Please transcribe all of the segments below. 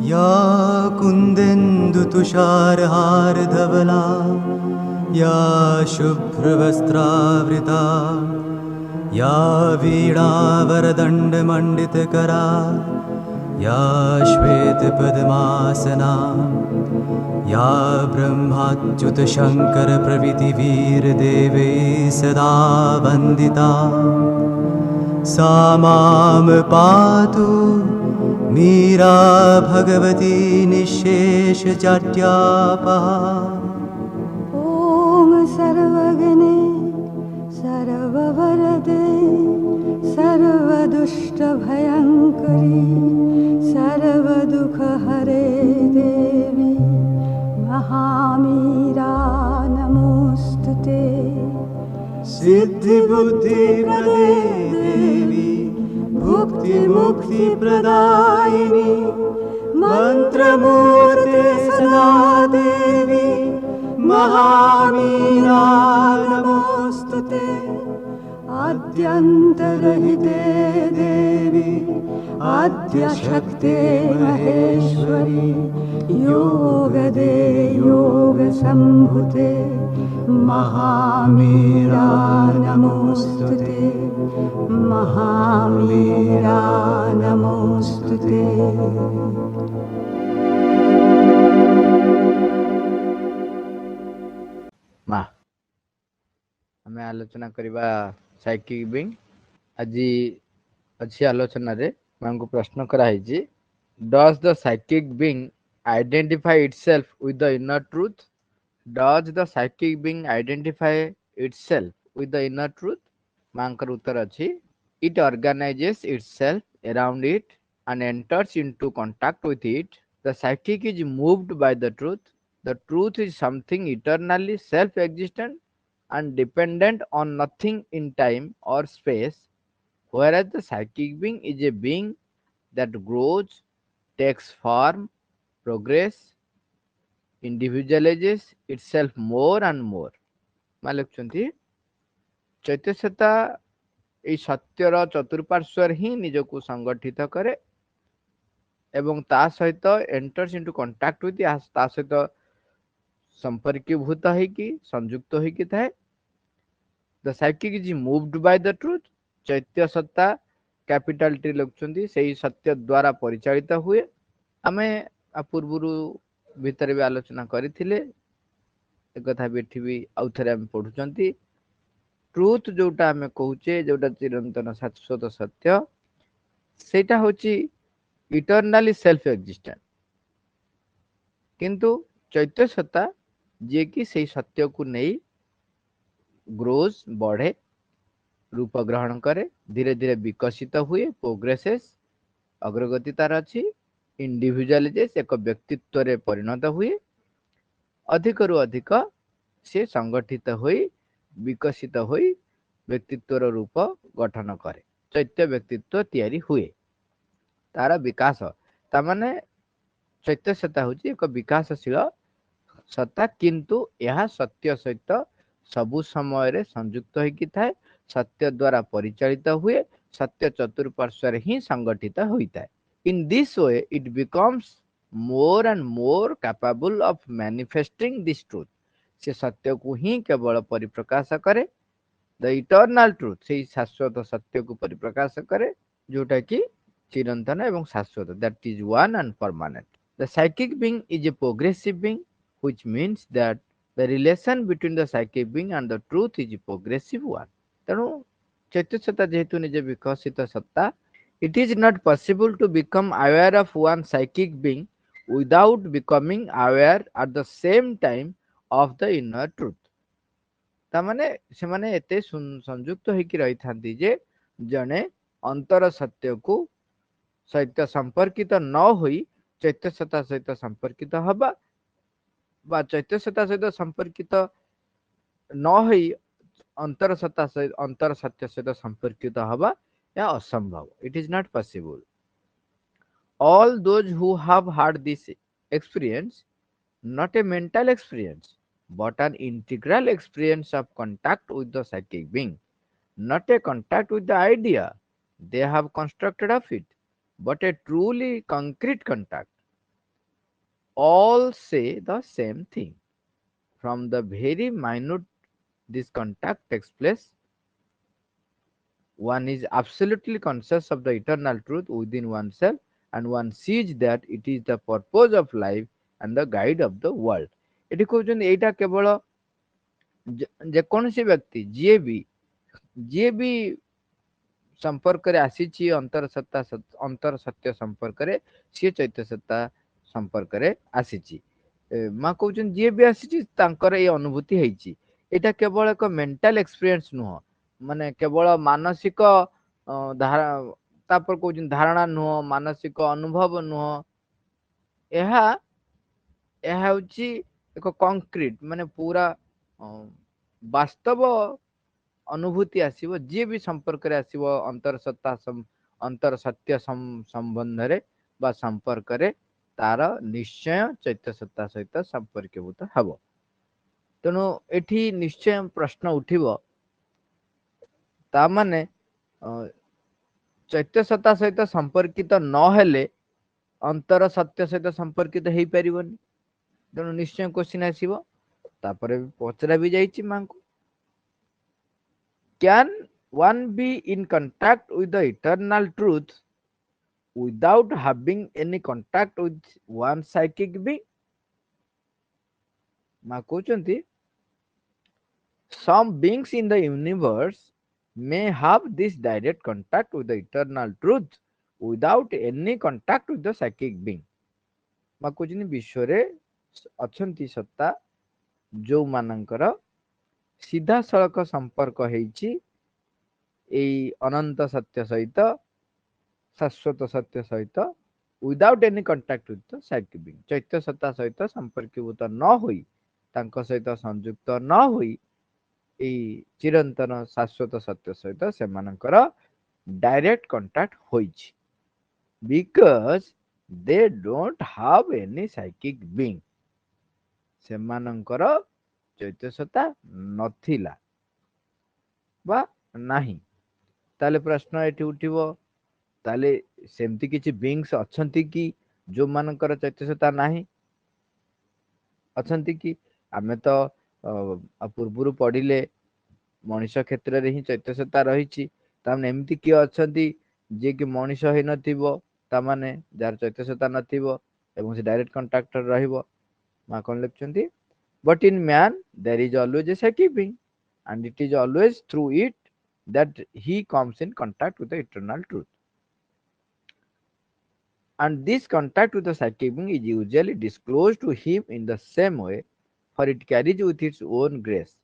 या कुन्देन्दुतुषारहारधवला या शुभ्रवस्त्रावृता या वीणावरदण्डमण्डितकरा या श्वेतपद्मासना या ब्रह्माच्युतशङ्करप्रभृतिवीरदेवै सदा वन्दिता सा मां पातु मीरा भगवती निःशेषजाड्यापहा। ॐ सर्वगणे सर्ववरदे सर्वदुष्टभयङ्करी सर्वदुःखहरे देवी महामीरा नमोऽस्तुते। सिद्धिबुद्धिप्रदे देवी भुक्तिमुक्तिप्रदायिनी मन्त्रमूर्ते सदा देवी महामीरा नमोऽस्तुते। आद्यन्तरहिते देवी आद्यशक्ते महेश्वरी योगदे योगसम्भुते महामीरा नमोऽस्तुते महामीरा नमोऽस्तुते। माँ आम आलोचना करवा साइकिक बीइंग। आज अच्छी आलोचना रे मां को प्रश्न कराई does the psychic being identify itself with the inner truth. Does the psychic being identify itself with the inner truth. मां का उत्तर अच्छी it organises itself around it and enters into contact with it. The psychic is moved by the truth. The truth is something eternally self-existent and dependent on nothing in time or space, whereas the psychic being is a being that grows, takes form, progress, individualizes itself more and more. मा लिखुଛନ୍ତି चैत्यसत्ता এই সত্যର ଚତୁଃପାର୍ଶ୍ୱରେ ହିଁ ନିଜକୁ ସଂଗଠିତ କରେ ଏବଂ ତା ସହିତ ଏଣ୍ଟର୍ସ ଇଣ୍ଟୁ କଣ୍ଟାକ୍ଟ ୱିଥ୍ ତା ସହିତ ସମ୍ପର୍କୀଭୂତ ହେଇକି ସଂଯୁକ୍ତ ହେଇକି ଥାଏ। ଦ psychic is ମୁଭଡ୍ Bai the truth. ଚୈତ୍ୟ ସତ୍ତା କ୍ୟାପିଟାଲ ଟି ଲେଖୁଛନ୍ତି ସେଇ ସତ୍ୟ ଦ୍ୱାରା ପରିଚାଳିତ ହୁଏ। ଆମେ ପୂର୍ବରୁ ଭିତରେ ବି ଆଲୋଚନା କରିଥିଲେ ଏକଥା ବି ଏଠି ବି ଆଉ ଥରେ ଆମେ ପଢୁଛନ୍ତି। ଟ୍ରୁଥ ଯୋଉଟା ଆମେ କହୁଛେ ଯୋଉଟା ଚିରନ୍ତନ ଶାଶ୍ୱତ ସତ୍ୟ ସେଇଟା ହଉଛି इटर्नाली सेल्फ एक्जिस्टेंट किंतु चैत्य सत्ता जे कि सही सत्य को नहीं ग्रोज बढ़े रूप ग्रहण करे धीरे धीरे विकसित हुए प्रोग्रेसेस अग्रगति तार अच्छी इंडिविजुअलिजेस एक व्यक्तित्व रे परिणत हुए अधिक रु अधिक से संगठित होई विकसित होई व्यक्तित्व रूप गठन करे चैत्य व्यक्तित्व तैयारी हुए तार विकास तामाने चैत्य सत्ता हूँ एक विकासशील सत्ता किंतु यह सत्य सहित सबु समय रे संयुक्त होइकी थाए सत्य द्वारा परिचालित हुए सत्य चतुर्पार्श्व ही संगठित होता है। In this way it becomes more and more capable of manifesting this truth. से सत्य को ही केवल परिप्रकाश करे द इटर्नल ट्रूथ से शाश्वत सत्य को परिप्रकाश करे जोटा कि चिरंतन एवं शाश्वत that is one and permanent. The psychic being is a progressive being which means that the relation between the psychic being and the truth is a progressive one. तेणु चैत्य सत्ता जेहेतु निजे विकसित सत्ता it is not possible to become aware of one psychic being without becoming aware at the same time of the inner truth. तामाने से माने एते संयुक्त होइकी रही थांती जे जने अंतर सत्य को सहित संपर्कित न होई चैत्य सत्ता सहित संपर्कित हवा बा चैत्य सत्ता सहित संपर्कित न होई अंतर सत्ता सहित अंतर सत्य सहित संपर्कित हवा या असंभव। It is not possible. All those who have had this experience, not a mental experience but an integral experience of contact with the psychic being, not a contact with the idea they have constructed of it, but a truly concrete contact. all say the same thing. From the very minute this contact takes place, one is absolutely conscious of the eternal truth within oneself, and one sees that it is the purpose of life and the guide of the world. ଏଠି କହୁଛନ୍ତି ଏଇଟା କେବଳ ଯେକୌଣସି ବ୍ୟକ୍ତି ଯିଏ ବି ସମ୍ପର୍କରେ ଆସିଛି ଅନ୍ତର ସତ୍ୟ ସମ୍ପର୍କରେ, ସିଏ ଚୈତ୍ୟ ସତ୍ତା ସମ୍ପର୍କରେ ଆସିଛି। ମା କହୁଛନ୍ତି ଯିଏ ବି ଆସିଛି ତାଙ୍କର ଏଇ ଅନୁଭୂତି ହେଇଛି। ଏଇଟା କେବଳ ଏକ ମେଣ୍ଟାଲ ଏକ୍ସପିରିଏନ୍ସ ନୁହଁ, ମାନେ କେବଳ ମାନସିକ ଧାରା, ତାପରେ କହୁଛନ୍ତି ଧାରଣା ନୁହଁ, ମାନସିକ ଅନୁଭବ ନୁହଁ, ଏହା ଏହା ହେଉଛି ଏକ କଂକ୍ରିଟ, ମାନେ ପୁରା ବାସ୍ତବ ଅନୁଭୂତି ଆସିବ। ଯିଏ ବି ସମ୍ପର୍କରେ ଆସିବ ଅନ୍ତର ସତ୍ୟ ସମ୍ବନ୍ଧରେ ବା ସମ୍ପର୍କରେ, ତାର ନିଶ୍ଚୟ ଚୈତ୍ୟ ସତ୍ତା ସହିତ ସମ୍ପର୍କୀଭୂତ ହେବ। ତେଣୁ ଏଠି ନିଶ୍ଚୟ ପ୍ରଶ୍ନ ଉଠିବ, ତା ମାନେ ଚୈତ୍ୟ ସତ୍ତା ସହିତ ସମ୍ପର୍କିତ ନହେଲେ ଅନ୍ତର ସତ୍ୟ ସହିତ ସମ୍ପର୍କିତ ହେଇପାରିବନି। ତେଣୁ ନିଶ୍ଚୟ କ୍ୱେଶ୍ଚିନ୍ ଆସିବ। ତାପରେ ପଚରା ବି ଯାଇଛି ମାଙ୍କୁ, can one be in contact with the eternal truth without having any contact with one psychic being? ମା କହୁଛନ୍ତି some beings in the universe may have this direct contact with the eternal truth without any contact with the psychic being. ମା କହୁଛନ୍ତି ବିଶ୍ୱରେ ଅଛନ୍ତି ସତ୍ତା ଯୋଉମାନଙ୍କର ସିଧାସଳଖ ସମ୍ପର୍କ ହେଇଛି ଏଇ ଅନନ୍ତ ସତ୍ୟ ସହିତ, ଶାଶ୍ୱତ ସତ୍ୟ ସହିତ, without any contact with the psychic being. ଚୈତ୍ୟ ସତ୍ତା ସହିତ ସମ୍ପର୍କୀଭୂତ ନ ହୋଇ, ତାଙ୍କ ସହିତ ସଂଯୁକ୍ତ ନ ହୋଇ, ଏଇ ଚିରନ୍ତନ ଶାଶ୍ୱତ ସତ୍ୟ ସହିତ ସେମାନଙ୍କର ଡାଇରେକ୍ଟ କଣ୍ଟାକ୍ଟ ହୋଇଛି। Because they don't have any psychic being, ସେମାନଙ୍କର ଚୈତ୍ୟ ସତ୍ତା ନଥିଲା ବା ନାହିଁ। ତାହେଲେ ପ୍ରଶ୍ନ ଏଠି ଉଠିବ, ତାହେଲେ ସେମିତି କିଛି ବିଙ୍ଗସ୍ ଅଛନ୍ତି କି ଯୋଉମାନଙ୍କର ଚୈତ୍ୟ ସତ୍ତା ନାହିଁ? ଅଛନ୍ତି କି? ଆମେ ତ ପୂର୍ବରୁ ପଢିଲେ ମଣିଷ କ୍ଷେତ୍ରରେ ହିଁ ଚୈତ୍ୟ ସତ୍ତା ରହିଛି। ତାମାନେ ଏମିତି କିଏ ଅଛନ୍ତି ଯିଏକି ମଣିଷ ହେଇନଥିବ, ତାମାନେ ଯାହାର ଚୈତ୍ୟ ସତ୍ତା ନଥିବ ଏବଂ ସେ ଡାଇରେକ୍ଟ କଣ୍ଟାକ୍ଟରେ ରହିବ? ମା କଣ ଲେଖୁଛନ୍ତି, but in man there is always a psychic being and it is always through it that he comes in contact with the eternal truth. And this contact with the psychic being is usually disclosed to him in the same way, for it carries with its own grace,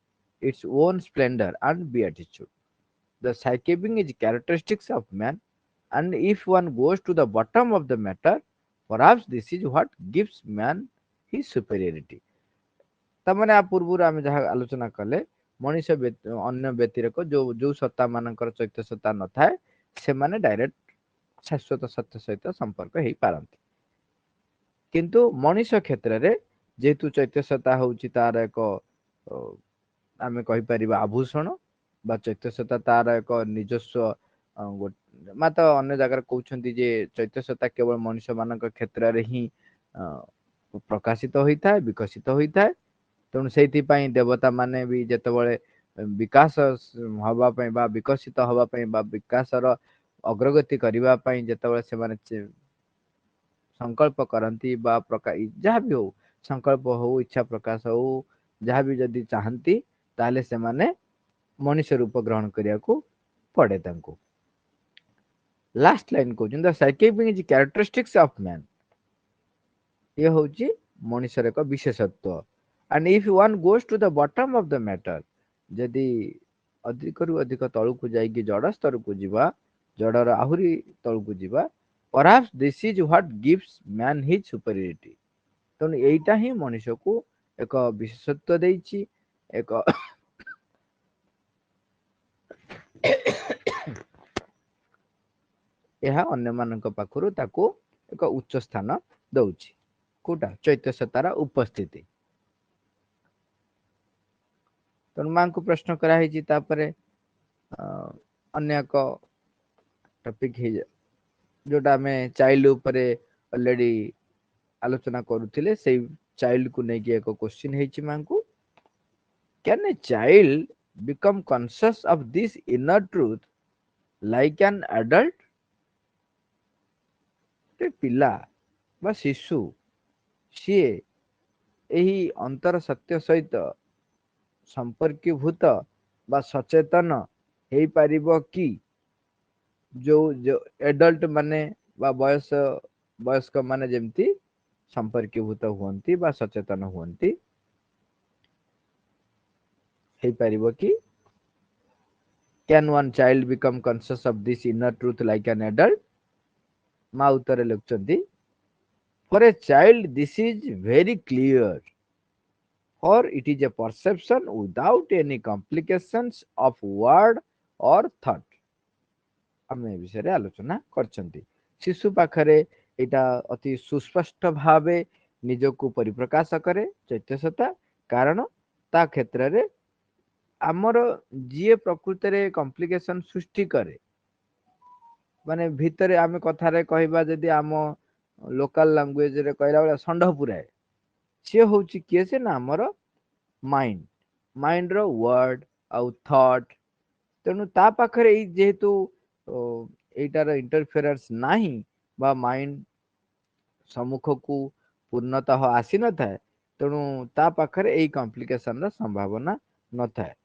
its own splendor and beatitude. The psychic being is characteristics of man, and if one goes to the bottom of the matter, perhaps this is what gives man his superiority. ତାମାନେ ଆ ପୂର୍ବରୁ ଆମେ ଯାହା ଆଲୋଚନା କଲେ, ମଣିଷ ଅନ୍ୟ ବ୍ୟତିରେକ ଯୋଉ ସତ୍ତା ମାନଙ୍କର ଚୈତ୍ୟ ସତ୍ତା ନଥାଏ, ସେମାନେ ଡାଇରେକ୍ଟ ଶାଶ୍ୱତ ସତ୍ୟ ସହିତ ସମ୍ପର୍କ ହେଇପାରନ୍ତି। କିନ୍ତୁ ମଣିଷ କ୍ଷେତ୍ରରେ ଯେହେତୁ ଚୈତ୍ୟ ସତ୍ତା ହଉଛି ତାର ଏକ ଆମେ କହିପାରିବା ଆଭୂଷଣ, ବା ଚୈତ୍ୟ ସତ୍ତା ତାର ଏକ ନିଜସ୍ୱ ମାତ ଅନ୍ୟ ଜାଗାରେ କହୁଛନ୍ତି ଯେ ଚୈତ୍ୟ ସତ୍ତା କେବଳ ମଣିଷ ମାନଙ୍କ କ୍ଷେତ୍ରରେ ହିଁ ପ୍ରକାଶିତ ହୋଇଥାଏ, ବିକଶିତ ହୋଇଥାଏ। ତେଣୁ ସେଇଥିପାଇଁ ଦେବତା ମାନେ ବି ଯେତେବେଳେ ବିକାଶ ହବା ପାଇଁ ବା ବିକଶିତ ହବା ପାଇଁ ବା ବିକାଶର ଅଗ୍ରଗତି କରିବା ପାଇଁ ଯେତେବେଳେ ସେମାନେ ସଂକଳ୍ପ କରନ୍ତି ବା ଯାହା ବି ହଉ, ସଂକଳ୍ପ ହଉ, ଇଚ୍ଛା ପ୍ରକାଶ ହଉ, ଯାହା ବି ଯଦି ଚାହାନ୍ତି, ତାହେଲେ ସେମାନେ ମଣିଷ ରୂପ ଗ୍ରହଣ କରିବାକୁ ପଡେ ତାଙ୍କୁ। ଲାଷ୍ଟ ଲାଇନ କହୁଛନ୍ତି, the psychic being is characteristics of man, ଇଏ ହଉଛି ମଣିଷର ଏକ ବିଶେଷତ୍ୱ। and if one goes to the bottom of the matter, ଯଦି ଅଧିକରୁ ଅଧିକ ତଳକୁ ଯାଇକି ଜଡ଼ ସ୍ତରକୁ ଯିବା, ଜଡ଼ର ଆହୁରି ତଳକୁ ଯିବା, perhaps this is what gives man his superiority. ତେଣୁ ଏଇଟା ହିଁ ମଣିଷକୁ ଏକ ବିଶେଷତ୍ୱ ଦେଇଛି, ଏକ ଏହା ଅନ୍ୟମାନଙ୍କ ପାଖରୁ ତାକୁ ଏକ ଉଚ୍ଚ ସ୍ଥାନ ଦଉଛି। କୋଉଟା? ଚୈତ୍ୟ ସତ୍ତାର ଉପସ୍ଥିତି। ତେଣୁ ମାଙ୍କୁ ପ୍ରଶ୍ନ କରାହେଇଛି। ତାପରେ ଅନ୍ୟ ଏକ ଟପିକ ହେଇଯାଏ ଯୋଉଟା ଆମେ ଚାଇଲ୍ଡ ଉପରେ ଅଲରେଡି आलोचना करुथिले सेई चाइल्ड को नेकी एक क्वेश्चन हेछि मांकु can a child become conscious of this inner truth like an adult ते पिला बा शिशु सीए एही अंतर सत्य सहित संपर्कीभूत बा सचेतन हेई पारिबो कि जो एडल्ट माने बा वयस्क माने जेमती संपर्कीभूत हुअंती बा सचेतन हुअंती हेई पारिबो कि can one child become conscious of this inner truth like an adult मा उत्तर लिखुचंती for a child this is very clear or it is a perception without any complications of word or thought आमे विषय रे आलोचना करछंती शिशु पाखरे एटा अति सुस्पष्ट भावे निजको परिप्रकाश करे चैत्यसता कारण ता क्षेत्र रे आमर जिए प्रकृति रे कॉम्प्लिकेशन सृष्टि करे माने भितरे आमे कथा रे कहबा जदी आम लोकल लैंग्वेज रे कहला बेला संढ पुराए से होची किए से ना हमर माइंड माइंड रो वर्ड आउ थॉट तेणु ता पाखरे एई जेहेतु एटार इंटरफेरेंस नाही बा माइंड सम्मुख को पूर्णतः आसी न थाए तेणु ता पाखरे एई कॉम्प्लिकेशन रा संभावना न थाए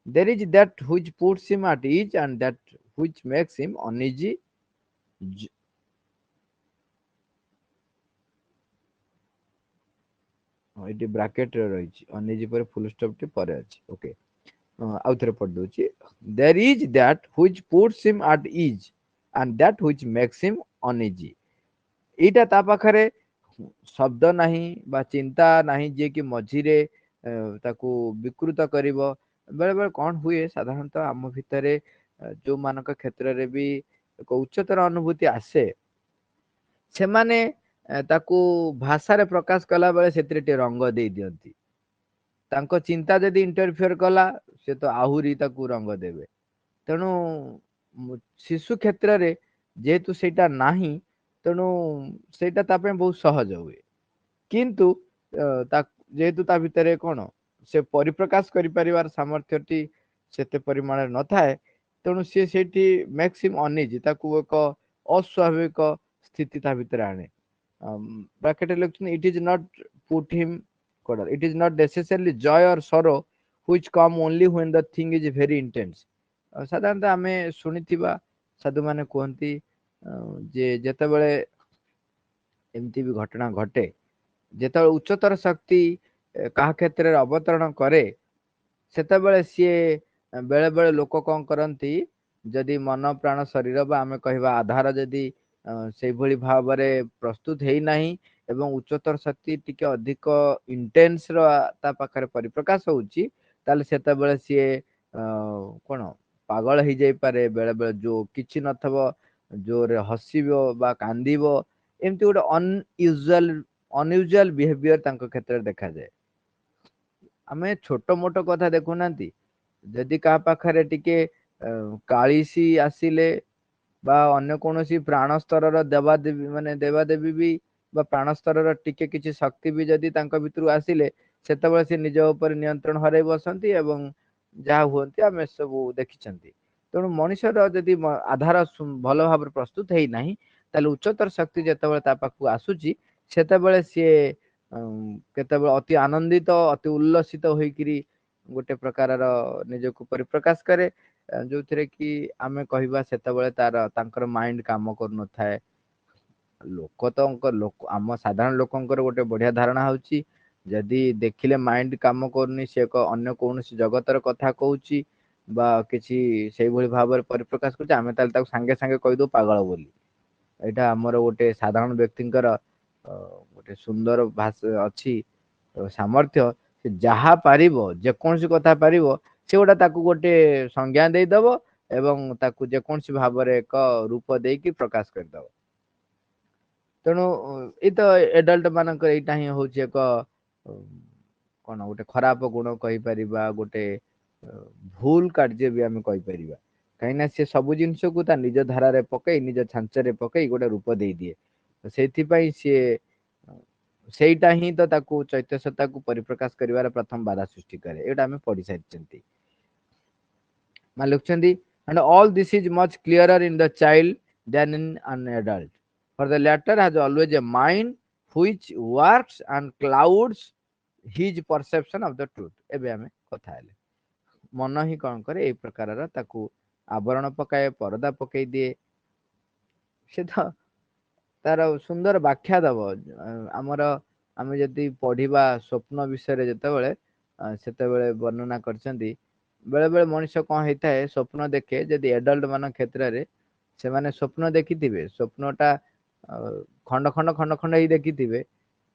there is that which puts him at ease and that which makes him uneasy eighty bracket रे रही अनइजी पर फुल स्टॉप टी परे अछि ओके आउ थरे पढ़ दोछि there is that which puts him at ease and that which makes him uneasy एटा ता पाखरे शब्द नाही बा चिंता नाही जे कि मझिरे ताकू विकृत करिवो बेले बेले कोन हुए साधारणतः आम भितरे जो मानक क्षेत्र रे भी एक उच्चतर अनुभूति आसे से माने ताकू भाषा रे प्रकाश कला बेले सेतरे टे रंग दे दियंती तांको चिंता जदी इंटरफेयर कला से तो आहुरी ताकू रंग देबे तेणु शिशु क्षेत्र रे जेहेतु सेटा नाही तेणु सेटा ता पे बहुत सहज हुए किंतु जेहेतु ता भितरे कोन से परिप्रकाश करि परिवार सामर्थ्यटी सेते परिमाण न थाए तेणु से सेठी मैक्सिम अनिज ताकू एक अस्वाभाविक स्थिति ता भितरे आने ब्रैकेट लिखुन it is not put him कोडर it is not necessarily joy or sorrow which come only when the thing is very intense साधारणतः आमे सुनिथिबा साधु माने कहंती जे जेते बेले एमती भी घटना घटे जेते उच्चतर शक्ति कहा क्षेत्र रे अवतरण करे सेते बेले सी बेले बेले लोक कोन करंती जदि मन प्राण शरीर बा आमे कहबा आधार जदि से भली भाव रे प्रस्तुत हेई नाही एवं उच्चतर शक्ति टिके अधिक इंटेंस रो ता पाखरे परिप्रकाश होउची ताले सेते बेले सी कोन पागल ही जाई पारे बेले बेले जो किछि नथबो जोरे हसिबो बा कांदीबो एमती गोटे अनयूजुअल बिहेवियर तांको क्षेत्र देखा जाए आमे छोटो मोटो कथा देखु नांती जदि का पाखरे टिके कालीसी आसिले बा अन्य कोनोसी प्राण स्तर देवादेवी माने देवादेवी भी बा प्राण स्तर टिके किछि शक्ति भी जदि तांको भितरु आसिले सेतबेले से निज ऊपर नियंत्रण हरै बसंती एवं जहा हुअंती आमे सब देखिचंती तेणु मनुष्यर जदि आधार भल भाव प्रस्तुत हेई नाही ताले उच्चतर शक्ति जेतेबेले ता पाखु आसुची सेतेबेले से केतेबेले अति आनंदित अति उल्लसित होइकिरी गोटे प्रकार निजको परिप्रकाश करे जो थिरे कि आमे कहिबा सेतेबेले तार तांकर माइंड काम कर न थाए लोक तो लोक आम साधारण लोकंकर गोटे बढ़िया धारणा होची जदि देखिले माइंड काम करनी से एक अन्य कोनोसी जगतर कथा कहूची बा किछि सेही भली भाव रे परिप्रकाश करछ आमे ताल ताक संगे संगे कहि दो पागल बोली एटा हमर गोटे साधारण व्यक्तिंकर गोटे सुंदर भाषा अछि सामर्थ्य से जहा पारिबो जे कोनसी कथा पारिबो से गोटा ताकू गोटे संज्ञा दे दबो एवं ताकू जे कोनसी भाव रे एक रूप देकी प्रकाश कर दबो तेणु ये तो एडल्ट मानक एटा ही होची एक कोन गोटे खराब गुण कहि परिबा गोटे भूल कार्य भी आमे कहि परिबा कहिना से सब जिंस को ता निज धारा रे पकई निज छांच रे पकई गोटे रूप दे दिए तो सेथि पई से ସେଇଟା ହିଁ ତ ତାକୁ ଚୈତ୍ୟ ସତ୍ତାକୁ ପରିପ୍ରକାଶ କରିବାର ପ୍ରଥମ ବାଧା ସୃଷ୍ଟି କରେ। ଏଇଟା ଆମେ ପଢି ସାରିଛନ୍ତି। ମାନେ ଲେଖୁଛନ୍ତି and all this is much clearer in the child than in an adult, for the latter has always a mind which works and clouds his perception of the truth। ଏବେ ଆମେ କଥା ହେଲେ ମନ ହିଁ କଣ କରେ ଏଇ ପ୍ରକାରର ତାକୁ ଆବରଣ ପକାଏ, ପରଦା ପକେଇ ଦିଏ। ସେ ତ ତାର ସୁନ୍ଦର ବ୍ୟାଖ୍ୟା ଦବ। ଆମର ଆମେ ଯଦି ପଢିବା ସ୍ୱପ୍ନ ବିଷୟରେ ଯେତେବେଳେ ସେତେବେଳେ ବର୍ଣ୍ଣନା କରିଛନ୍ତି, ବେଳେ ବେଳେ ମଣିଷ କଣ ହେଇଥାଏ ସ୍ୱପ୍ନ ଦେଖେ, ଯଦି ଏଡଲ୍ଟ ମାନଙ୍କ କ୍ଷେତ୍ରରେ ସେମାନେ ସ୍ୱପ୍ନ ଦେଖିଥିବେ, ସ୍ୱପ୍ନଟା ଖଣ୍ଡ ଖଣ୍ଡ ଖଣ୍ଡ ଖଣ୍ଡ ହେଇ ଦେଖିଥିବେ,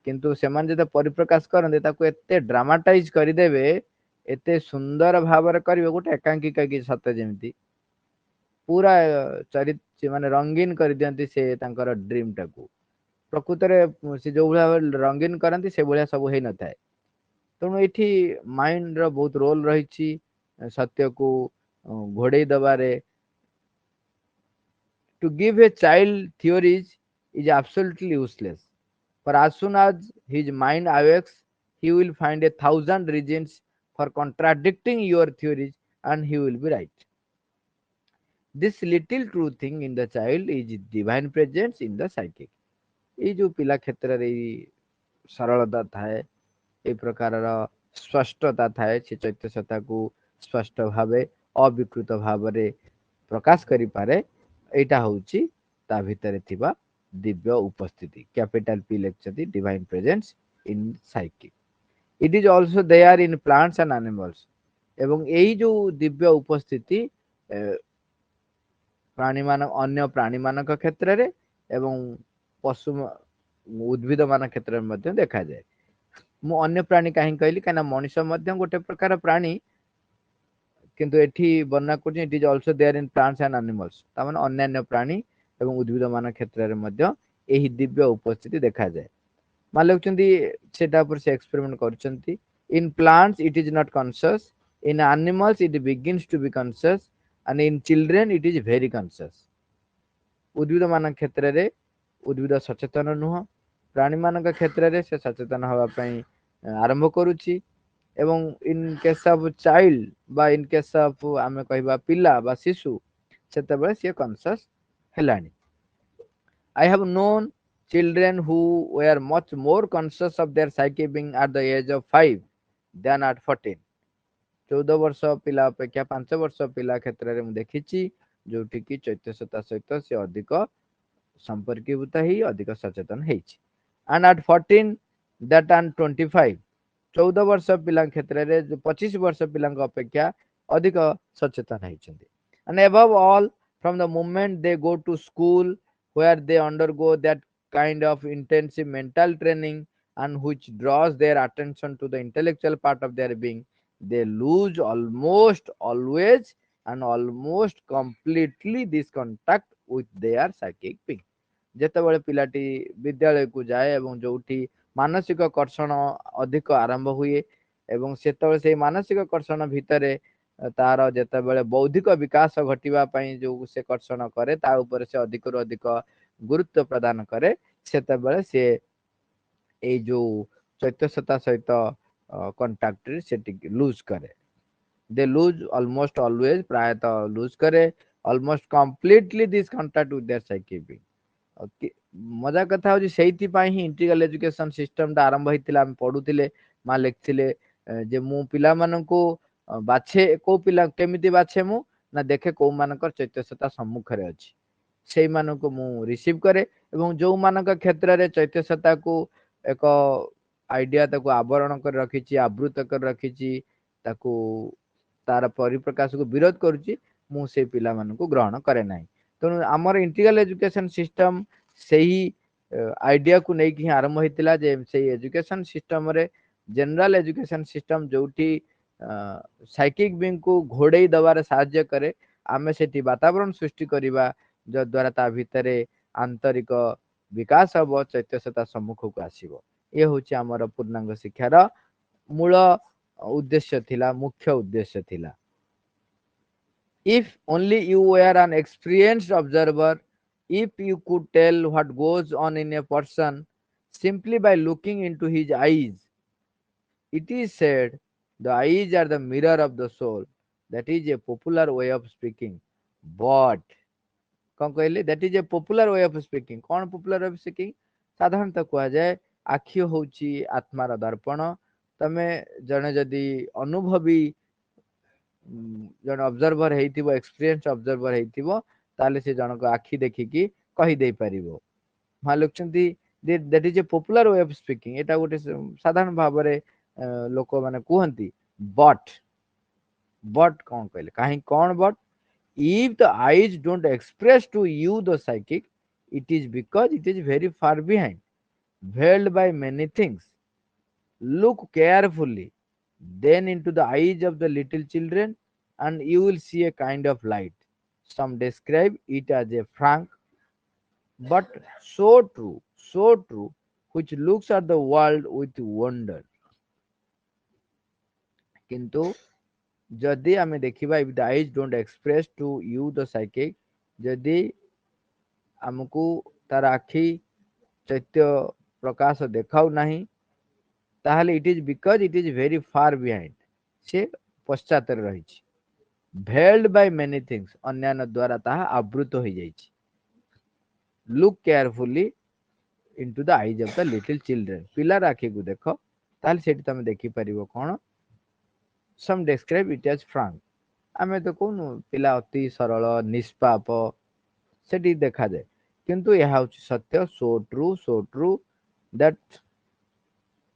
କିନ୍ତୁ ସେମାନେ ଯେତେ ପରିପ୍ରକାଶ କରନ୍ତି ତାକୁ ଏତେ ଡ୍ରାମାଟାଇଜ କରିଦେବେ, ଏତେ ସୁନ୍ଦର ଭାବରେ କରିବେ, ଗୋଟେ ଏକାଙ୍କିକା କି ସତେ ଯେମିତି ପୁରା ଚରିତ୍ର ମାନେ ରଙ୍ଗୀନ କରିଦିଅନ୍ତି ସେ ତାଙ୍କର ଡ୍ରିମ ଟାକୁ। ପ୍ରକୃତରେ ସେ ଯୋଉ ଭଳିଆ ରଙ୍ଗୀନ କରନ୍ତି ସେଭଳିଆ ସବୁ ହେଇନଥାଏ। ତେଣୁ ଏଠି ମାଇଣ୍ଡ ର ବହୁତ ରୋଲ ରହିଛି ସତ୍ୟକୁ ଘୋଡେଇ ଦବାରେ। To give a child theories is absolutely useless, for as soon as his mind awakes, he will find 1,000 reasons for contradicting your theories, and he will be right. This little true thing in the child is divine presence in the psychic। ଏଇ ଯୋଉ ପିଲା କ୍ଷେତ୍ରରେ ଏଇ ସରଳତା ଥାଏ, ଏଇ ପ୍ରକାରର ସ୍ପଷ୍ଟତା ଥାଏ, ସେ ଚୈତ୍ୟ ସତ୍ତାକୁ ସ୍ପଷ୍ଟ ଭାବେ ଅବିକୃତ ଭାବରେ ପ୍ରକାଶ କରିପାରେ। ଏଇଟା ହଉଛି ତା ଭିତରେ ଥିବା ଦିବ୍ୟ ଉପସ୍ଥିତି। କ୍ୟାପିଟାଲ ପି ଲେଖିଛନ୍ତି divine presence in psychic. It is also there in plants and animals. ଏବଂ ଏଇ ଯୋଉ ଦିବ୍ୟ ଉପସ୍ଥିତି ପ୍ରାଣୀ ମାନ ଅନ୍ୟ ପ୍ରାଣୀ ମାନଙ୍କ କ୍ଷେତ୍ରରେ ଏବଂ ପଶୁ ଉଦ୍ଭିଦ ମାନ କ୍ଷେତ୍ରରେ ମଧ୍ୟ ଦେଖାଯାଏ। ମୁଁ ଅନ୍ୟ ପ୍ରାଣୀ କାହିଁକି କହିଲି, କାହିଁକିନା ମଣିଷ ମଧ୍ୟ ଗୋଟେ ପ୍ରକାର ପ୍ରାଣୀ, କିନ୍ତୁ ଏଠି ବର୍ଣ୍ଣନା କରୁଛି it is also there in plants and animals. ତାମାନେ ଅନ୍ୟାନ୍ୟ ପ୍ରାଣୀ ଏବଂ ଉଦ୍ଭିଦ ମାନ କ୍ଷେତ୍ରରେ ମଧ୍ୟ ଏହି ଦିବ୍ୟ ଉପସ୍ଥିତି ଦେଖାଯାଏ। ମାନେ ଲେଖୁଛନ୍ତି ସେଟା ଉପରେ ସେ ଏକ୍ସପେରିମେଣ୍ଟ କରୁଛନ୍ତି। In plants it is not conscious, in animals it begins to be conscious, and in children it is very conscious। ଉଦ୍ଭିଦ ମାନଙ୍କ କ୍ଷେତ୍ରରେ ଉଦ୍ଭିଦ ସଚେତନ ନୁହଁ, ପ୍ରାଣୀ ମାନଙ୍କ କ୍ଷେତ୍ରରେ ସେ ସଚେତନ ହେବା ପାଇଁ ଆରମ୍ଭ କରୁଛି। ଏବଂ ଇନ୍ କେସ୍ ଅଫ୍ ଚାଇଲ୍ଡ ବା ଇନ୍ କେସ୍ ଅଫ୍ ଆମେ କହିବା ପିଲା ବା ଶିଶୁ, ସେତେବେଳେ ସିଏ କନସିୟସ୍ ହେଲାଣି। I have known children who were much more conscious of their psychic being at the age of 5 than at 14। 14 ବର୍ଷ ପିଲା ଅପେକ୍ଷା 5 ବର୍ଷ ପିଲା କ୍ଷେତ୍ରରେ ମୁଁ ଦେଖିଛି ଯୋଉଠି କି ଚୈତ୍ୟ ସତ୍ତା ସହିତ ସେ ଅଧିକ ସମ୍ପର୍କୀଭୂତ ହେଇ ଅଧିକ ସଚେତନ ହେଇଛି। and at 14 that and 25, 14 ବର୍ଷ ପିଲା କ୍ଷେତ୍ରରେ 25 ବର୍ଷ ପିଲାଙ୍କ ଅପେକ୍ଷା ଅଧିକ ସଚେତନ ହେଇଛନ୍ତି। and above all, from the moment they go to school where they undergo that kind of intensive mental training and which draws their attention to the intellectual part of their being, they lose almost always and almost completely this contact with their psychic being। ଯେତେବେଳେ ପିଲାଟି ବିଦ୍ୟାଳୟକୁ ଯାଏ ଏବଂ ଯୋଉଠି ମାନସିକ କର୍ଷଣ ଅଧିକ ଆରମ୍ଭ ହୁଏ ଏବଂ ସେତେବେଳେ ସେଇ ମାନସିକ କର୍ଷଣ ଭିତରେ ତାର ଯେତେବେଳେ ବୌଦ୍ଧିକ ବିକାଶ ଘଟିବା ପାଇଁ ଯୋଉ ସେ କର୍ଷଣ କରେ ତା ଉପରେ ସେ ଅଧିକରୁ ଅଧିକ ଗୁରୁତ୍ୱ ପ୍ରଦାନ କରେ, ସେତେବେଳେ ସେ ଏଇ ଯୋଉ ଚୈତ୍ୟ ସତ୍ତା ସହିତ କଣ୍ଟାକ୍ଟରେ ସେ ଟିକେ ଲୁଜ କରେ। ଦେ ଲୁଜ ଅଲମୋଷ୍ଟ ଅଲୱେଜ, ପ୍ରାୟତଃ ଲୁଜ କରେ almost completely this contact with their psychic being. ମଜା କଥା ହଉଛି ସେଇଥିପାଇଁ ହିଁ ଇଣ୍ଟିଗ୍ରାଲ ଏଜୁକେସନ ସିଷ୍ଟମଟା ଆରମ୍ଭ ହେଇଥିଲା। ଆମେ ପଢୁଥିଲେ, ମା ଲେଖିଥିଲେ ଯେ ମୁଁ ପିଲାମାନଙ୍କୁ ବାଛେ, କୋଉ ପିଲା କେମିତି ବାଛେ ମୁଁ ନା ଦେଖେ କୋଉ ମାନଙ୍କର ଚୈତ୍ୟ ସତ୍ତା ସମ୍ମୁଖରେ ଅଛି, ସେଇମାନଙ୍କୁ ମୁଁ ରିସିଭ କରେ ଏବଂ ଯୋଉମାନଙ୍କ କ୍ଷେତ୍ରରେ ଚୈତ୍ୟ ସତ୍ତାକୁ ଏକ ଆଇଡିଆ ତାକୁ ଆବରଣ କରି ରଖିଛି, ଆବୃତ କରି ରଖିଛି, ତାକୁ ତାର ପରିପ୍ରକାଶକୁ ବିରୋଧ କରୁଛି, ମୁଁ ସେଇ ପିଲାମାନଙ୍କୁ ଗ୍ରହଣ କରେ ନାହିଁ। ତେଣୁ ଆମର ଇଣ୍ଟିଗ୍ରାଲ ଏଜୁକେସନ ସିଷ୍ଟମ ସେହି ଆଇଡିଆକୁ ନେଇକି ହିଁ ଆରମ୍ଭ ହେଇଥିଲା ଯେ ସେଇ ଏଜୁକେସନ ସିଷ୍ଟମରେ ଜେନେରାଲ ଏଜୁକେସନ ସିଷ୍ଟମ ଯୋଉଠି ସାଇକିକ ବିଙ୍ଗକୁ ଘୋଡେଇ ଦବାରେ ସାହାଯ୍ୟ କରେ, ଆମେ ସେଠି ବାତାବରଣ ସୃଷ୍ଟି କରିବା ଯଦ୍ୱାରା ତା ଭିତରେ ଆନ୍ତରିକ ବିକାଶ ହବ, ଚୈତ୍ୟ ସତ୍ତା ସମ୍ମୁଖକୁ ଆସିବ। ଇଏ ହଉଛି ଆମର ପୂର୍ଣ୍ଣାଙ୍ଗ ଶିକ୍ଷାର ମୂଳ ଉଦ୍ଦେଶ୍ୟ ଥିଲା, ମୁଖ୍ୟ ଉଦ୍ଦେଶ୍ୟ ଥିଲା। If only you were an experienced observer, if you could tell what goes on in a person, simply by looking into his eyes. It is said the eyes are the mirror of the soul. That is a popular way of speaking. But कौन कहले that is a popular way of speaking कौन popular way of speaking साधारणतः कहा जाए आखि होची आत्मार दर्पण तमे जने जदि अनुभवी जने ऑब्जर्वर हेतिबो एक्सपीरियंस ऑब्जर्वर हेतिबो ताले से जनक आखि देखिकी कहि देई परिबो हाँ लिखुଛନ୍ତି that is a popular way of speaking एटा गोटे साधारण भाबरे लोक माने कहंती बट कौन कहले काहे कौन but if the eyes don't express to you the psychic, it is because it is very far behind, veiled by many things. Look carefully then into the eyes of the little children, and you will see a kind of light. Some describe it as a frank, but so true, which looks at the world with wonder. किंतु जदि आमे देखिबा if the eyes don't express to you the psychic, जदि आमको तार आखि चैत्य प्रकाश देखाऊ नहीं ताहले it is because it is very far behind से पश्चात रही भेल्ड बाय मेनी थिंग्स अन्यान्य द्वारा ताहा आवृत हो जाइछि look carefully into the eyes of the little children पिलार आखि को देखो ताहले सेठी तमे देखि परिबो कोन some describe it as frank आमे तो कहूनु पिला अति सरल निष्पाप सेठी देखा जाए किंतु यह हूँ सत्य सो ट्रू दैट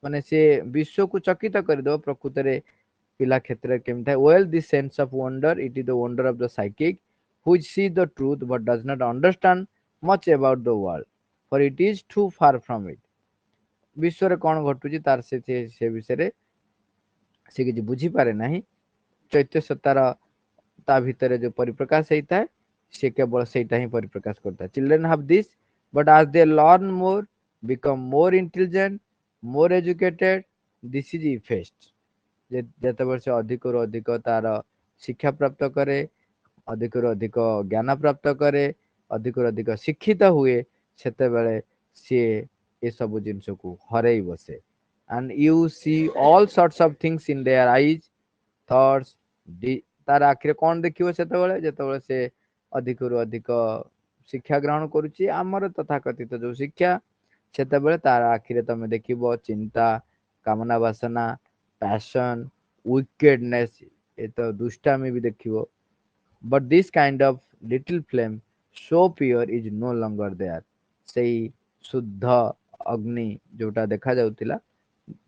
माने से विश्व को चकित करदो प्रकृत रे पिला क्षेत्र केम था well this sense of wonder it is the wonder of the psychic which see the truth but does not understand much about the world for it is too far from it विश्व रे कोन घटुची तार से विषय रे से किछि बुझी पारे नाही चैत्य सत्तार ता भितरे जो परिप्रकाश हेता है से केवल सेटा ही परिप्रकाश करता है children have this but as they learn more become more intelligent more educated this is effect ଯେତେବେଳେ ସେ ଅଧିକରୁ ଅଧିକ ତାର ଶିକ୍ଷା ପ୍ରାପ୍ତ କରେ ଅଧିକରୁ ଅଧିକ ଜ୍ଞାନ ପ୍ରାପ୍ତ କରେ ଅଧିକରୁ ଅଧିକ ଶିକ୍ଷିତ ହୁଏ ସେତେବେଳେ ସିଏ ଏ ସବୁ ଜିନିଷକୁ ହରେଇ ବସେ and you see all sorts of things in their eyes thoughts तार आखिरे कौन देखिबो सेतेबेले जेतेबेले से अधिकରୁ अधिक शिक्षा ग्रहण करूची आमर तथाकथित जो शिक्षा सेतेबेले तार आखिरे तमे देखिबो चिंता कामना वासना पैशन wickedness ए तो दुष्टामी भी देखिबो but this kind of little flame so pure is no longer there सेई शुद्ध अग्नि जोटा देखा जाउतिला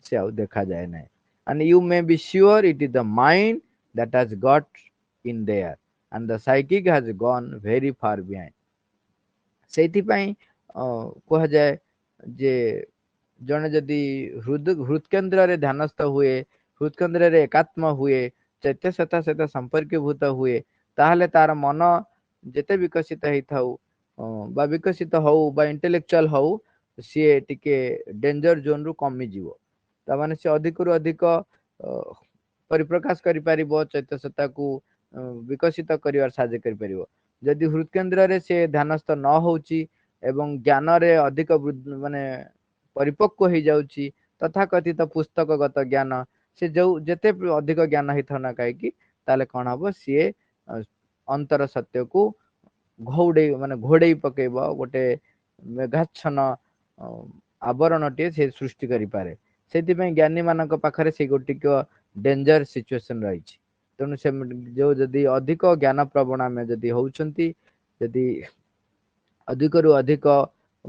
से आउ देखा जाए नै and you may be sure it is the mind that has got in there and the psychic has gone very far behind सेति पई कह जाए जे जने जदि हृद केंद्र रे ध्यानस्थ हुए हृद केंद्र रे एकात्म हुए चैत्य सत्ता सहित संपर्कभूत हुए ताहले तार मन जेते विकसित हेई थाउ बा विकसित हो बा इंटेलेक्चुअल हो सी टिके डेंजर जोन रु कमी जीवो ता माने से अधिक रु अधिक परिप्रकाश करि परिबो चैत्य सत्ता को विकसित करिवार साहाय्य करि परिबो जदि हृद केंद्र रे से ध्यानस्थ न होउची एवं ज्ञान रे अधिक माने परिपक्व हो जाउची तथाकथित पुस्तकगत ज्ञान से जो जेते अधिक ज्ञान हेई थना काहे कि ताले कोन हबो सी अंतर सत्य को घोड़े माने घोड़े पकेबो गोटे मेघाच्छन आवरण टे से सृष्टि करि पारे सेति पई ज्ञानी मानक पाखरे से गोटिक डेंजर सिचुएशन रही तेणु से जो जदि अधिक ज्ञान प्रवण में जदि होउचंती जदि अधिक रु अधिक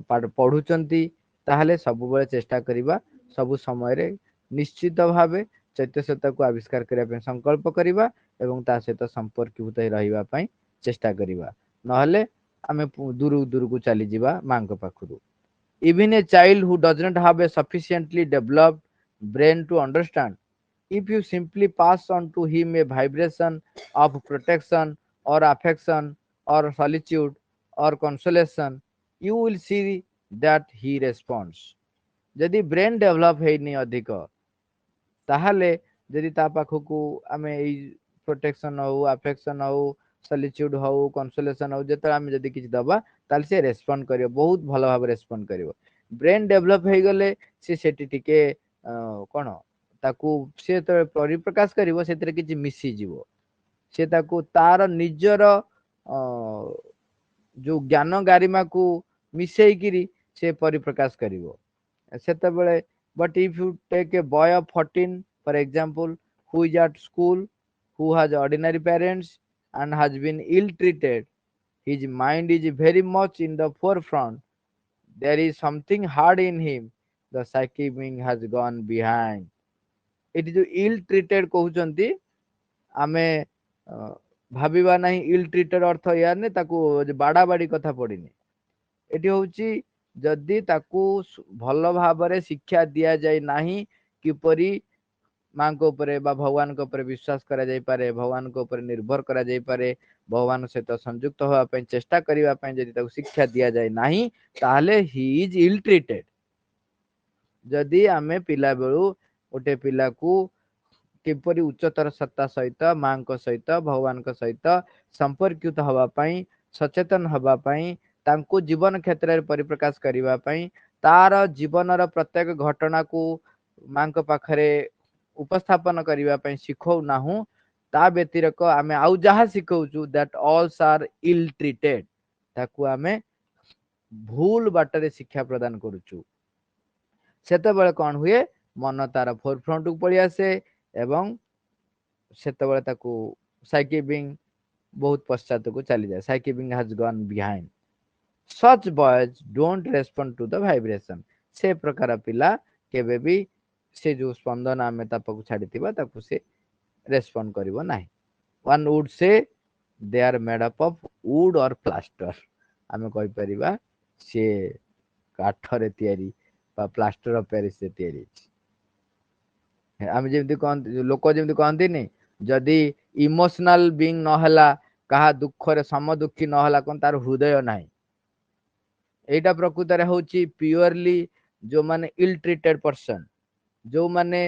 पढ़ुचंती ताहले सब बेले चेष्टा करिबा सब समय रे निश्चित भावे चैत्य सत्ता को आविष्कार करिया पे संकल्प करिबा एवं ता सहित संपर्कभूत रहिबा पई चेष्टा करिबा नहले आमे दूर दूर को चली जिबा मांग पाखरु even a child who does not have a sufficiently developed brain to understand if you simply pass on to him a vibration of protection or affection or solitude or consolation you will see that he responds जदि brain develop हेनी अधिक ताहले जदि ता पाखकू आमे एई protection हो affection हो solitude हो कंसोलेशन हो जेते आमे जदि किछ दबा ताल से रेस्पोंड करियो बहुत भलो भाबे रेस्पोंड करियो ब्रेन डेभलप हो गले सी सेठी टिके कोन ताकू से तो परिप्रकाश करिवो सेतरे किछि मिसी जीवो से ताकू तार निजर जो ज्ञान गारिमा को मिसेई किरी से परिप्रकाश करिवो सेतेबेले but if you take a boy of 14 for example who is at school who has ordinary parents and has been ill treated his mind is very much in the forefront there is something hard in him the psychic being has gone behind it is ill treated कहउचंती आमे भाबिबा नहीं ill treated अर्थ या ने ताकू बाड़ा बाड़ी कथा पड़िनी eighty होउची जदि ताकू भल भाबरे शिक्षा दिया जाय नाही किपरि मां को ऊपर बा भगवान को ऊपर विश्वास करा जाय पारे भगवान को ऊपर निर्भर करा जाय पारे भगवान सहित संयुक्त होवा पय चेष्टा करिवा पय जदि ताकू शिक्षा दिया जाय नाही ताले ही इज इल ट्रीटेड जदि आमे पिला बेलू गोटे पिला को किपरि उच्चतर सत्ता सहित मां को सहित भगवान को सहित संपर्कित हवा पई सचेतन हवा पई तांको जीवन क्षेत्र में परिप्रकाश करिवा पई तार जीवनर प्रत्येक घटना को मां को पाखरे उपस्थापन करिवा पई सिखौ नाहु ता व्यतिरक आमे आउ जहा सिखौचु दैट ऑल्स आर इल ट्रीटेड ताकू आमे भूल बाटरे शिक्षा प्रदान करूचु सेते बेले कोन हुए मन तार फोर फ्रंट को पड़ी आसे एवं सेते बेले ताकू साइकी बिंग बहुत पश्चात को चली जाए psyche being has gone behind such boys don't respond to the vibration से प्रकार पिला केबे भी से जो स्पंदन आमे तापकु छाडितिबा ताकू से रेस्पोंड करिवो नाही one would say they are made up of wood or plaster आमे कहि परिबा से काठरे तयारी बा प्लास्टर ऑफ पेरिस से तयारी आमे जेमति कोन लोक जेमति कहंती नि जदि इमोशनल बीइंग न हला कहा दुख रे सम दुखी न हला कोन तार हृदय नाही एटा प्रकृत रे होची प्योरली जो माने इल ट्रीटेड पर्सन जो माने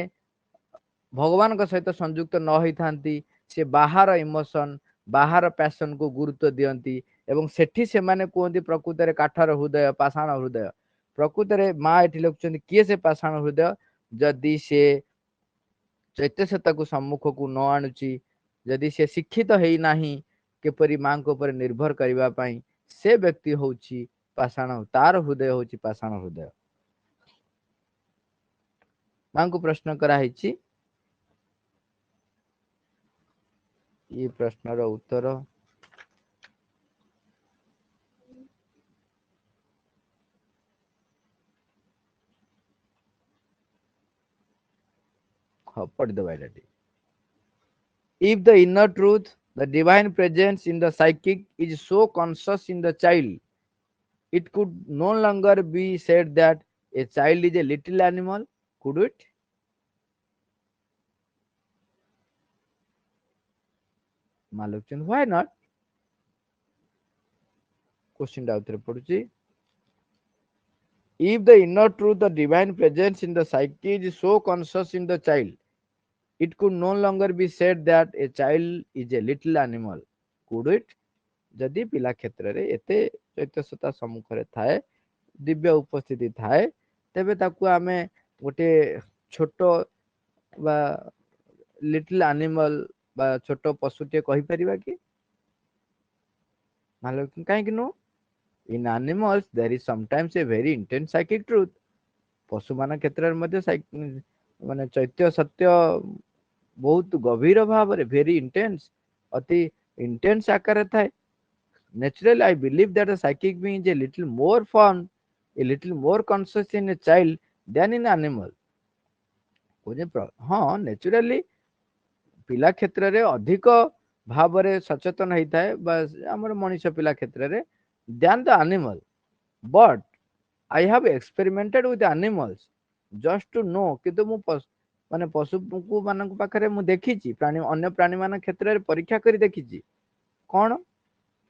भगवान का सहित संयुक्त न होई थांती से बाहर इमोशन बाहर पैशन को गुरुत्व दियंती एवं सेठी से माने कोंती प्रकृत रे काठर हृदय पाषाण हृदय प्रकृत रे मां एठी लक्षण किए से पाषाण हृदय जदि से चैत्य सत्ता को सम्मुख को न आणुची जदि से शिक्षित हेई नाही केपरि मां को ऊपर निर्भर करिवा पई से व्यक्ति होची पाषाण तार हृदय होची पाषाण हृदय मां को प्रश्न करा हेची ये प्रश्न रो उत्तर हाँ पढ़ दो भाई if the inner truth the divine presence in the psychic is so conscious in the child it could no longer be said that a child is a little animal could it Malukchan why not question down there पड़ुची if the inner truth the divine presence in the psyche is so conscious in the child it could no longer be said that a child is a little animal could it जदि पिला क्षेत्र रे एते चैत्यसता सम्मुख रे थाए दिव्य उपस्थिति थाए तेबे ताकू आमे गोटे छोटो बा लिटिल एनिमल बा छोटो पशुटे कहि परिबा कि मालो काहे कि no in animals there is sometimes a very intense psychic truth पशु मान क्षेत्र रे मध्ये माने चैत्य सत्य बहुत गभीर भाव रे very intense अति intense आकार थाए naturally I believe that a psychic being is a little more fun a little more conscious in a child than in animal हाँ naturally पिला क्षेत्र रे अधिक भाव रे सचेतन हेई थाए बस हमर मनुष्य पिला क्षेत्र रे than the animal but I have experimented with animals just to know किंतु मु माने पशु को मानक पाखरे मु देखिची प्राणी अन्य प्राणी मान क्षेत्र रे परीक्षा करी देखिची कोन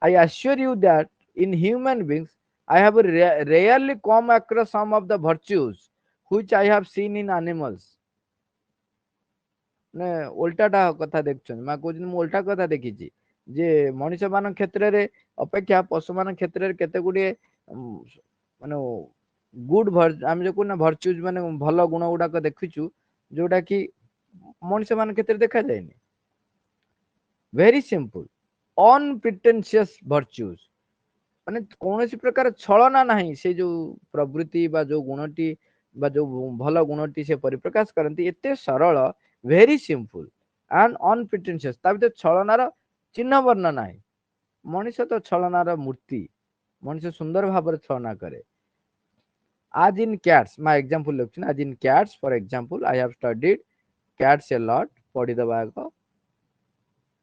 I assure you that in human beings I have rarely come across some of the virtues which I have seen in animals ने उल्टाटा कथा देखछन मा को मु उल्टा कथा देखिची जे मनुष्य मान क्षेत्र रे अपेक्षा पशु मान क्षेत्र रे केते गुडी माने गुड आम जो कहना भर्च्यूज माने भल गुण गुड़ाक देखुचु जोटा कि मनुष्य मान क्षेत्र देखा जाएनि वेरी सिंपल अनप्रिटेंशियस भर्च्यूज माने कौन प्रकार छलना नहीं से जो प्रवृत्ति बा जो गुणटी बा जो भल गुणटी से परिप्रकाश करती एते सरल वेरी सिंपल एंड अनप्रिटेंशियस ता भीतर छलनार चिन्ह वर्ण ना मनुष्य तो छलनार मूर्ति मनुष्य सुंदर भाव छलना करे as in cats my example look as in cats for example I have studied cats a lot पढ़ी दबा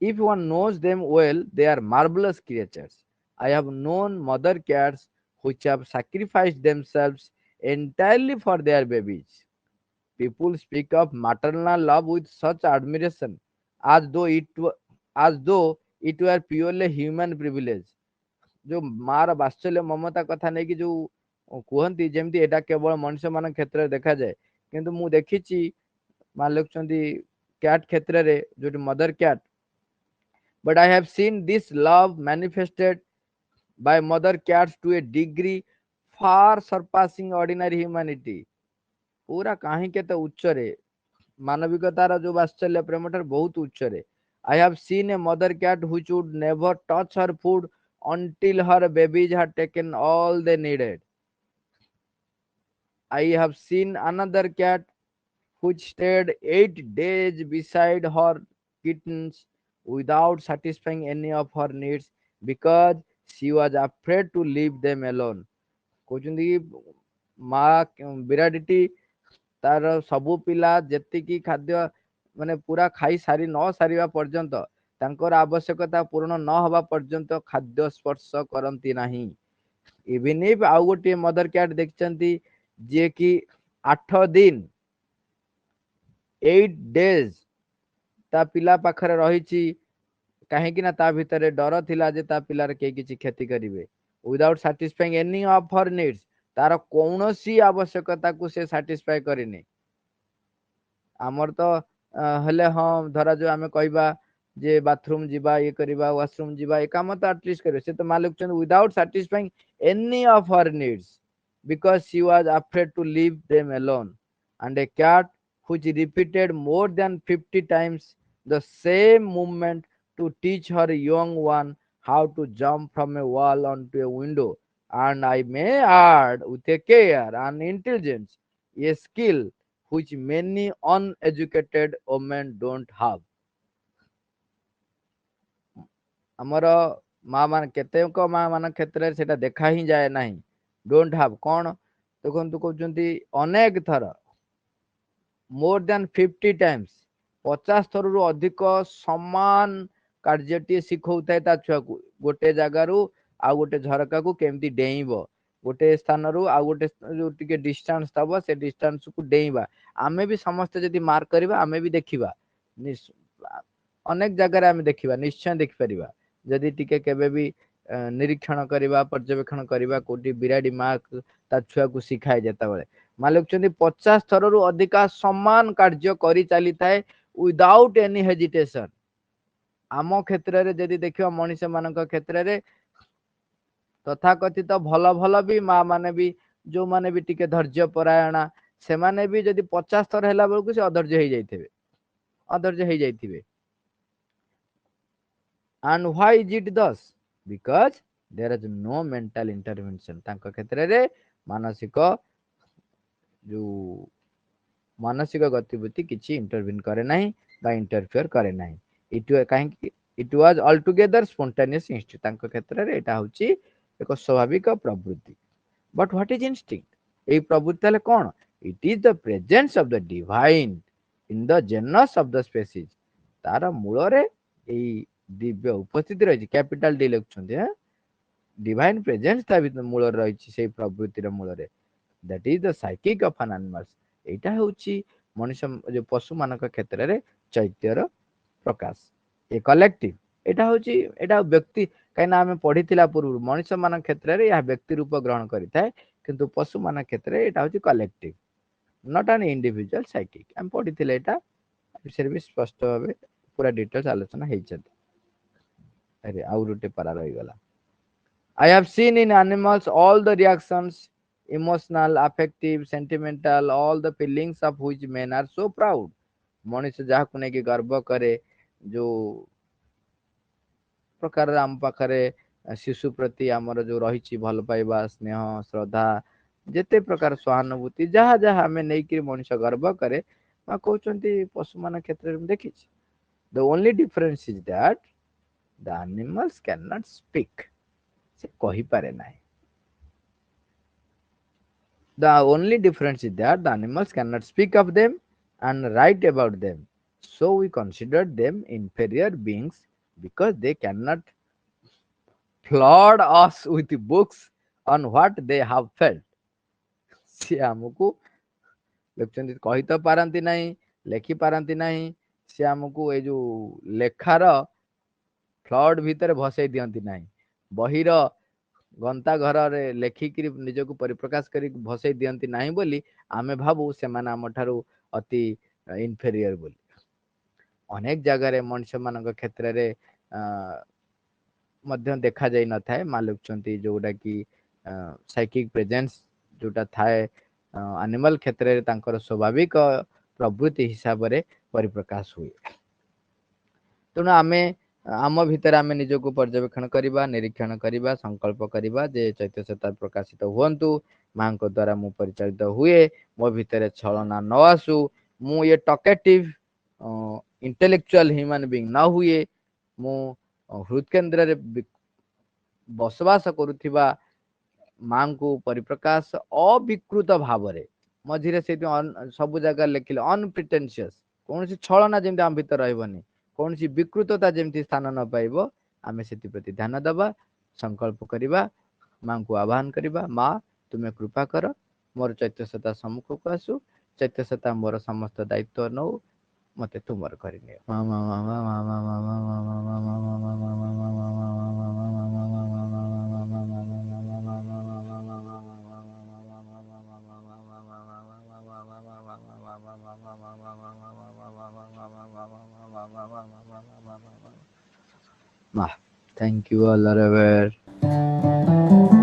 if one knows them well they are marvelous creatures I have known mother cats which have sacrificed themselves entirely for their babies people speak of maternal love with such admiration as though as though it were purely human privilege जो मार बात्सल्य ममता कथा नहीं कि जो कहती जमी एटा केवल मनुष्य मान क्षेत्र में देखा जाए किंतु मु देखी मान लिखुंट कैट क्षेत्र में जो mother cat but I have seen this love manifested by mother cats to a degree far surpassing ordinary humanity पूरा कहीं के उच्च रे मानविकतार जो वात्सल्य प्रेम ठार बहुत उच्च रे I have seen a mother cat which would never touch her food until her babies had taken all they needed. I have seen another cat which stayed 8 days beside her kittens without satisfying any of her needs because she was afraid to leave them alone. କହୁଛନ୍ତି କି ମା ବିରାଡ଼ିଟି ତାର ସବୁ ପିଲା ଯେତିକି ଖାଦ୍ୟ ମାନେ ପୁରା ଖାଇ ସାରି ନ ସାରିବା ପର୍ଯ୍ୟନ୍ତ ତାଙ୍କର ଆବଶ୍ୟକତା ପୂରଣ ନ ହେବା ପର୍ଯ୍ୟନ୍ତ ଖାଦ୍ୟ ସ୍ପର୍ଶ କରନ୍ତି ନାହିଁ ଇଭିନ୍ ଇଫ୍ ଆଉ ଗୋଟିଏ ମଦର କ୍ୟାଟ୍ ଦେଖିଛନ୍ତି ଯିଏ କି 8 ଦିନ 8 days ତା ପିଲା ପାଖରେ ରହିଛି କାହିଁକି ନା ତା ଭିତରେ ଡର ଥିଲା ଯେ ତା ପିଲାର କେହି କିଛି କ୍ଷତି କରିବେ without satisfying any of her needs तार कौनसी आवश्यकता को से satisfy करिनी आमर तो हेले हाँ धरा जो आमे कहबा जे बाथरूम जीवा ये करबा वॉशरूम जीवा ये काम तो एटलिस्ट करे से तो मालिक चंद without satisfying any of her needs because she was afraid to leave them alone and a cat which repeated more than 50 times the same movement to teach her young one how to jump from a wall onto a window and I may add with a care and intelligence a skill which many uneducated women don't have आमर माँ मान केतेक माँ मान क्षेत्र से देखा ही जाए ना डोंट हैव कौन देखो कहते अनेक थर मोर देन 50 टाइम्स 50 थर रु अधिक समान कार्यटी शिखौ थाए ता छुआ को गोटे जगार आ गोटे झरका को केमती डेइब गोटे स्थान रु आ गोटे जो टिके डिस्टेंस थबो से डिस्टेंस को डेइबा आमे भी समस्त जदी मार्क करबा आमे भी देखिबा अनेक जगह आमे देखिबा निश्चय देखि परिबा जदि टिके केबे भी निरीक्षण करबा पर्यवेक्षण करबा कोटी बिराडी माँ ता छुआ को सिखाए जेता बेले मालिक चंदी 50 थर रु अधिका समान कार्य करी चली थाए विदाउट एनी हेजिटेशन आम क्षेत्र में जदि देखिबा मनुष्य मानक क्षेत्र में तथाकथित भल भल भी माँ माने भी जो माने भी टिके धैर्य परायणा से माने भी जदि 50 थर हैला बेलकु से अधैर्य हो जाइथिबे अधैर्य हो जाइथिबे and why is it thus because there is no mental intervention तांको क्षेत्र रे मानसिक जो मानसिक गतिविधि किछि इंटरवीन करे नाही बा इंटरफेयर करे नाही इट काहे it was altogether spontaneous instinct तांको क्षेत्र रे एटा होची एक स्वाभाविक प्रवृत्ति बट व्हाट इज इंस्टिंक्ट ए प्रवृत्ति तले कोन it is the presence of the divine in the genus of the species तार मूल रे ए दिव्य उपस्थिति रही कैपिटल डी लिखुछन्ती है डिवाइन प्रेजेंस ता भी मूल रही से प्रवृत्ति रे मूल रे that is the psychic of an animals एटा होची मनुष्य जो पशु मानक क्षेत्र रे चैत्यर प्रकाश ए कलेक्टिव एटा होची एटा व्यक्ति कहिना हमें पढ़िथिला पूर्व मनुष्य मानक क्षेत्र रे या व्यक्ति रूप ग्रहण करिथाय किंतु पशु मानक क्षेत्र रे एटा होची collective not an individual psychic हम पढ़िथिले एटा विषय भी स्पष्ट भाबे पूरा डिटेल्स आलोचना हेइछथि अरे आउ रोटे पारा रही गला I have seen in animals all the reactions emotional, affective, sentimental, all the feelings of which men are so proud. मनुष्य जहाँ को नेकी गर्व करे, जो प्रकार आम पाखरे शिशु प्रति आमर जो रही भल पाइबा, स्नेह, श्रद्धा, जेते प्रकार सहानुभूति जहाँ जहाँ आम नहीं मनुष्य गर्व करे, कहते पशु मान क्षेत्र में देखी. The only difference is that the animals can not speak. से कही पारे ना. The only difference is that the animals cannot speak of them and write about them. So we consider them inferior beings because they cannot flood us with books on what they have felt. सी आमको लिखुंत कही तो पारती ना, लेखि पारती ना. सी आमको ये जो लेखार flood भितर भसई दियंती ना. बहिर गंता घर लेखिक निजक परिप्रकाश कर भसई दियंती नहीं बोली आमे भाबू से आम ठारू अति इनफेरियर बोली. अनेक जगार मनुष्य मान क्षेत्र में देखा जाई न थाए मालुकचंती जोटा कि साइकिक प्रेजेंस जोटा थाए एनिमल क्षेत्र में तांकर स्वाभाविक प्रवृत्ति हिसाब रे परिप्रकाश हुए. तेणु आमे आम भितर आमे निजको पर्यवेक्षण करबा, निरीक्षण करबा, संकल्प करबा जे चैत्य सत्ता प्रकाशित हुअन्तु, मां को द्वारा मु परिचालित हुए, मो भितर छलना न आसु, मु ये टॉकेटिव इंटेलेक्चुअल ह्यूमन बीइंग न हुए, मु हृद केन्द्र रे बसवास करुथिबा मां को परिप्रकाश अविकृत भाव रे मझिरे से सब जगह लिखिले अनप्रिटेंशियस, कौन छलना जेमती आम भितर रहबनी, कौन विकृतता जमी स्थान न पाइब, आम से प्रति ध्यान दबा, संकल्प करवा, मां को आह्वान करवा, माँ तुम्हें कृपा कर मोर चैत्य सत्ता सम्मुख को आसु, चैत्य सत्ता मोर समस्त दायित्व नौ, मते तुमर करनी. Thank you all are aware.